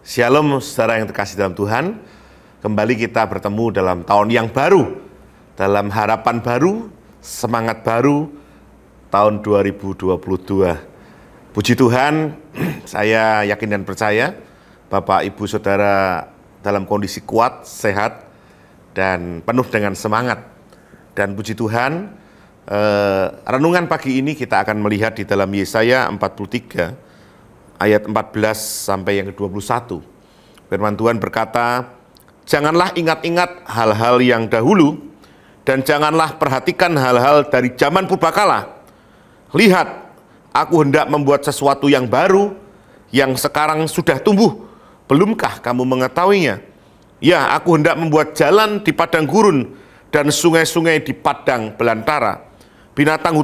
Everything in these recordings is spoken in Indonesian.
Shalom saudara yang terkasih dalam Tuhan. Kembali kita bertemu dalam tahun yang baru, dalam harapan baru, semangat baru, tahun 2022. Puji Tuhan, saya yakin dan percaya Bapak Ibu Saudara dalam kondisi kuat, sehat, dan penuh dengan semangat. Dan puji Tuhan, renungan pagi ini kita akan melihat di dalam Yesaya 43 ayat 14 sampai yang ke-21. Firman Tuhan berkata, "Janganlah ingat-ingat hal-hal yang dahulu, dan janganlah perhatikan hal-hal dari zaman purbakala. Lihat, aku hendak membuat sesuatu yang baru, yang sekarang sudah tumbuh. Belumkah kamu mengetahuinya? Ya, aku hendak membuat jalan di padang gurun, dan sungai-sungai di padang belantara. Binatang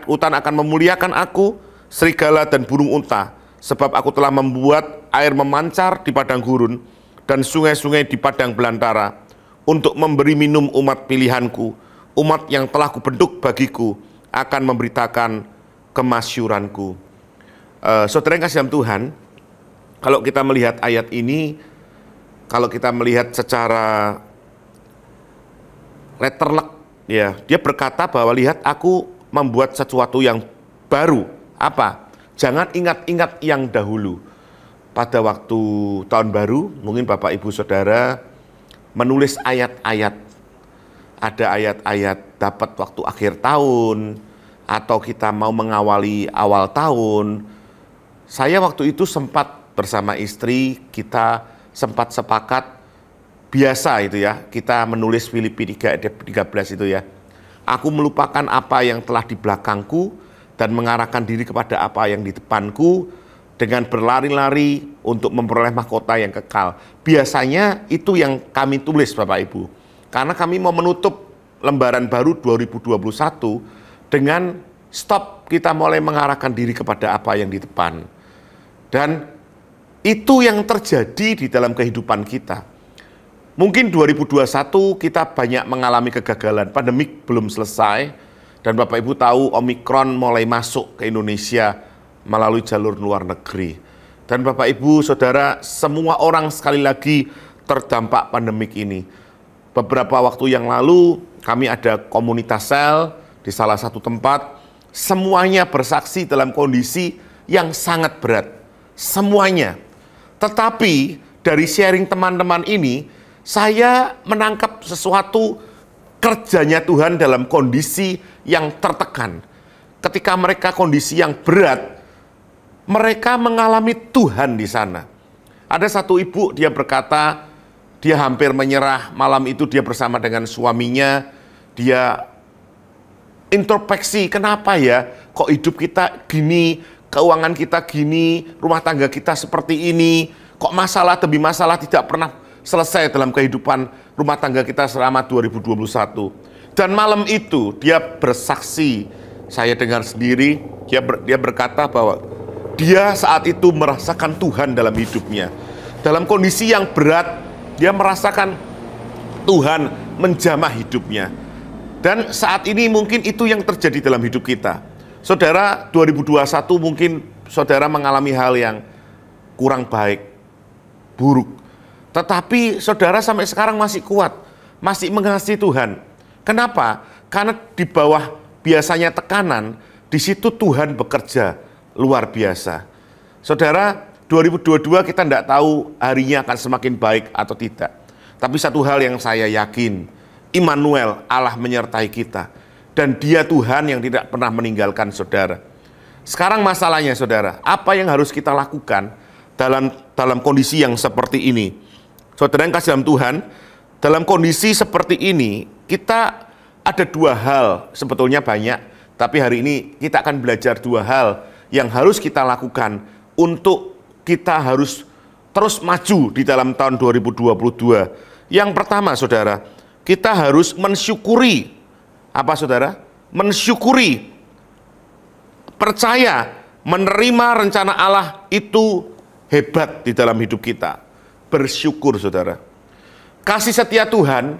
hutan akan memuliakan aku, serigala dan burung unta. Sebab aku telah membuat air memancar di padang gurun dan sungai-sungai di padang belantara untuk memberi minum umat pilihanku, umat yang telah kubentuk bagiku, akan memberitakan kemasyuranku." Saudara yang kasih dalam Tuhan, kalau kita melihat ayat ini, kalau kita melihat secara letterlek, ya, dia berkata bahwa lihat aku membuat sesuatu yang baru. Apa? Jangan ingat-ingat yang dahulu. Pada waktu tahun baru, mungkin Bapak Ibu Saudara menulis ayat-ayat. Ada ayat-ayat dapat waktu akhir tahun, atau kita mau mengawali awal tahun. Saya waktu itu sempat bersama istri, kita sempat sepakat, biasa itu ya, kita menulis Filipi 3 ayat 13 itu ya. Aku melupakan apa yang telah di belakangku, dan mengarahkan diri kepada apa yang di depanku, dengan berlari-lari untuk memperoleh mahkota yang kekal. Biasanya itu yang kami tulis Bapak Ibu, karena kami mau menutup lembaran baru 2021 dengan stop, kita mulai mengarahkan diri kepada apa yang di depan. Dan itu yang terjadi di dalam kehidupan kita. Mungkin 2021 kita banyak mengalami kegagalan, pandemik belum selesai. Dan Bapak Ibu tahu Omikron mulai masuk ke Indonesia melalui jalur luar negeri. Dan Bapak Ibu Saudara, semua orang sekali lagi terdampak pandemik ini. Beberapa waktu yang lalu kami ada komunitas sel di salah satu tempat. Semuanya bersaksi dalam kondisi yang sangat berat. Semuanya. Tetapi dari sharing teman-teman ini, saya menangkap sesuatu kerjanya Tuhan dalam kondisi yang tertekan. Ketika mereka kondisi yang berat, mereka mengalami Tuhan di sana. Ada satu ibu, dia berkata, dia hampir menyerah. Malam itu dia bersama dengan suaminya, dia introspeksi, kenapa ya kok hidup kita gini, keuangan kita gini, rumah tangga kita seperti ini, kok masalah demi masalah tidak pernah selesai dalam kehidupan rumah tangga kita selama 2021. Dan malam itu dia bersaksi, saya dengar sendiri, dia berkata bahwa dia saat itu merasakan Tuhan dalam hidupnya. Dalam kondisi yang berat, dia merasakan Tuhan menjamah hidupnya. Dan saat ini mungkin itu yang terjadi dalam hidup kita. Saudara, 2021 mungkin saudara mengalami hal yang kurang baik, buruk. Tetapi saudara sampai sekarang masih kuat, masih mengasihi Tuhan. Kenapa? Karena di bawah biasanya tekanan, di situ Tuhan bekerja luar biasa. Saudara, 2022 kita tidak tahu harinya akan semakin baik atau tidak. Tapi satu hal yang saya yakin, Immanuel, Allah menyertai kita. Dan Dia Tuhan yang tidak pernah meninggalkan saudara. Sekarang masalahnya saudara, apa yang harus kita lakukan dalam kondisi yang seperti ini? Saudara yang kasih dalam Tuhan, dalam kondisi seperti ini, kita ada dua hal, sebetulnya banyak, tapi hari ini kita akan belajar dua hal yang harus kita lakukan untuk kita harus terus maju di dalam tahun 2022. Yang pertama saudara, kita harus mensyukuri. Apa saudara? Mensyukuri. Percaya, menerima rencana Allah itu hebat di dalam hidup kita. Bersyukur saudara. Kasih setia Tuhan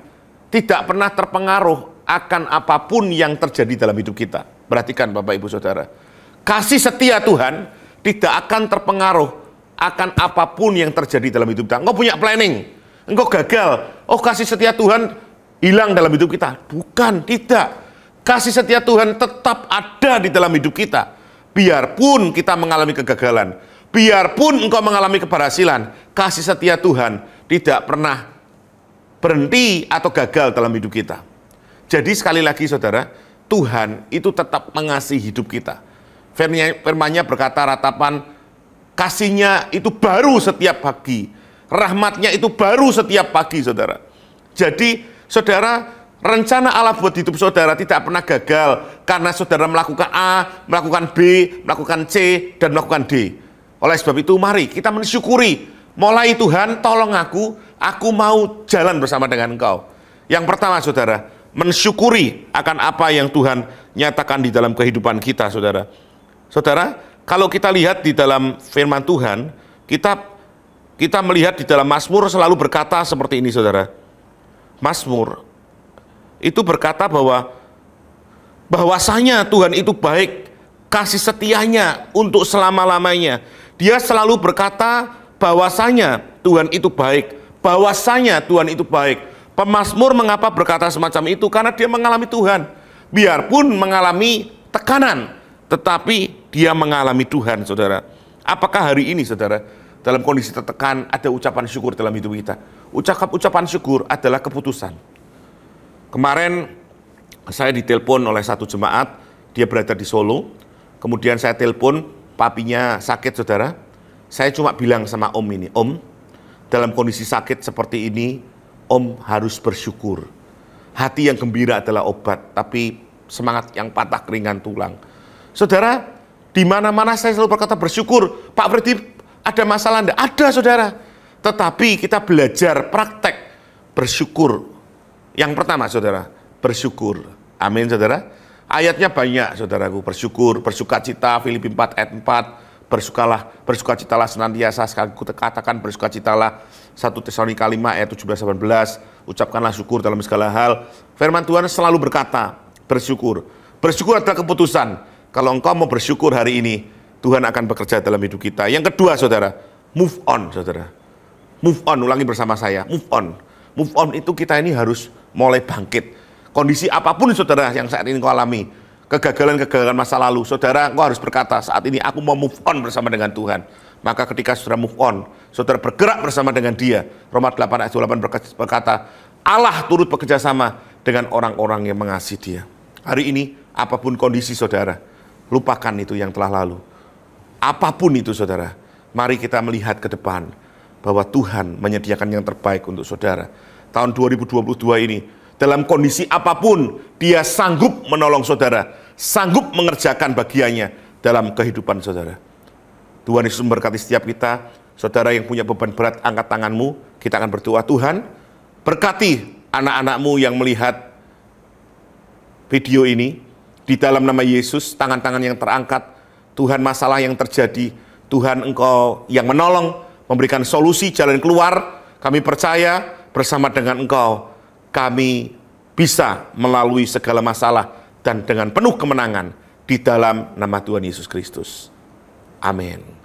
tidak pernah terpengaruh akan apapun yang terjadi dalam hidup kita. Perhatikan Bapak Ibu Saudara. Kasih setia Tuhan tidak akan terpengaruh akan apapun yang terjadi dalam hidup kita. Engkau punya planning, engkau gagal, oh kasih setia Tuhan hilang dalam hidup kita. Bukan, tidak. Kasih setia Tuhan tetap ada di dalam hidup kita. Biarpun kita mengalami kegagalan, biarpun engkau mengalami keberhasilan, kasih setia Tuhan tidak pernah berhenti atau gagal dalam hidup kita. Jadi sekali lagi saudara, Tuhan itu tetap mengasihi hidup kita. Firman-Nya berkata, ratapan kasih-Nya itu baru setiap pagi. Rahmat-Nya itu baru setiap pagi, saudara. Jadi, saudara, rencana Allah buat hidup saudara tidak pernah gagal karena saudara melakukan A, melakukan B, melakukan C, dan melakukan D. Oleh sebab itu, mari kita mensyukuri. Mulai Tuhan, tolong aku mau jalan bersama dengan Engkau. Yang pertama, saudara, mensyukuri akan apa yang Tuhan nyatakan di dalam kehidupan kita, saudara. Saudara, kalau kita lihat di dalam firman Tuhan, kita melihat di dalam Mazmur selalu berkata seperti ini, saudara. Mazmur itu berkata bahwasanya Tuhan itu baik, kasih setianya untuk selama-lamanya. Dia selalu berkata bahwasanya Tuhan itu baik, bahwasanya Tuhan itu baik. Pemazmur mengapa berkata semacam itu? Karena dia mengalami Tuhan. Biarpun mengalami tekanan, tetapi dia mengalami Tuhan, saudara. Apakah hari ini, saudara, dalam kondisi tertekan ada ucapan syukur dalam hidup kita? Ucapan syukur adalah keputusan. Kemarin saya ditelepon oleh satu jemaat, dia berada di Solo. Kemudian saya telepon, papinya sakit, saudara. Saya cuma bilang sama Om ini, Om, dalam kondisi sakit seperti ini, Om harus bersyukur. Hati yang gembira adalah obat, tapi semangat yang patah keringan tulang. Saudara, di mana-mana saya selalu berkata bersyukur. Pak Freddy, ada masalah enggak? Ada, saudara. Tetapi kita belajar praktek bersyukur. Yang pertama, saudara, bersyukur. Amin, saudara. Ayatnya banyak, saudaraku. Bersyukur, bersukacita, Filipi 4 ayat 4. Bersukacitalah senantiasa. Sekali ku katakan bersukacitalah. 1 Tesalonika 5 ayat 17-18. Ucapkanlah syukur dalam segala hal. Firman Tuhan selalu berkata, bersyukur. Bersyukur adalah keputusan. Kalau engkau mau bersyukur hari ini, Tuhan akan bekerja dalam hidup kita. Yang kedua, saudara, move on, saudara. Move on, ulangi bersama saya, move on. Move on itu kita ini harus mulai bangkit. Kondisi apapun, saudara, yang saat ini kau alami, kegagalan-kegagalan masa lalu, saudara, engkau harus berkata, saat ini aku mau move on bersama dengan Tuhan. Maka ketika saudara move on, saudara bergerak bersama dengan Dia. Roma 8 ayat 28 berkata, Allah turut bekerja sama dengan orang-orang yang mengasihi Dia. Hari ini, apapun kondisi saudara, lupakan itu yang telah lalu. Apapun itu, saudara, mari kita melihat ke depan bahwa Tuhan menyediakan yang terbaik untuk saudara. Tahun 2022 ini, dalam kondisi apapun, Dia sanggup menolong saudara, sanggup mengerjakan bagiannya dalam kehidupan saudara. Tuhan Yesus memberkati setiap kita. Saudara yang punya beban berat, angkat tanganmu. Kita akan berdoa. Tuhan, berkati anak-anakmu yang melihat video ini. Di dalam nama Yesus, tangan-tangan yang terangkat, Tuhan, masalah yang terjadi, Tuhan, Engkau yang menolong, memberikan solusi, jalan keluar. Kami percaya bersama dengan Engkau, kami bisa melalui segala masalah dan dengan penuh kemenangan di dalam nama Tuhan Yesus Kristus. Amin.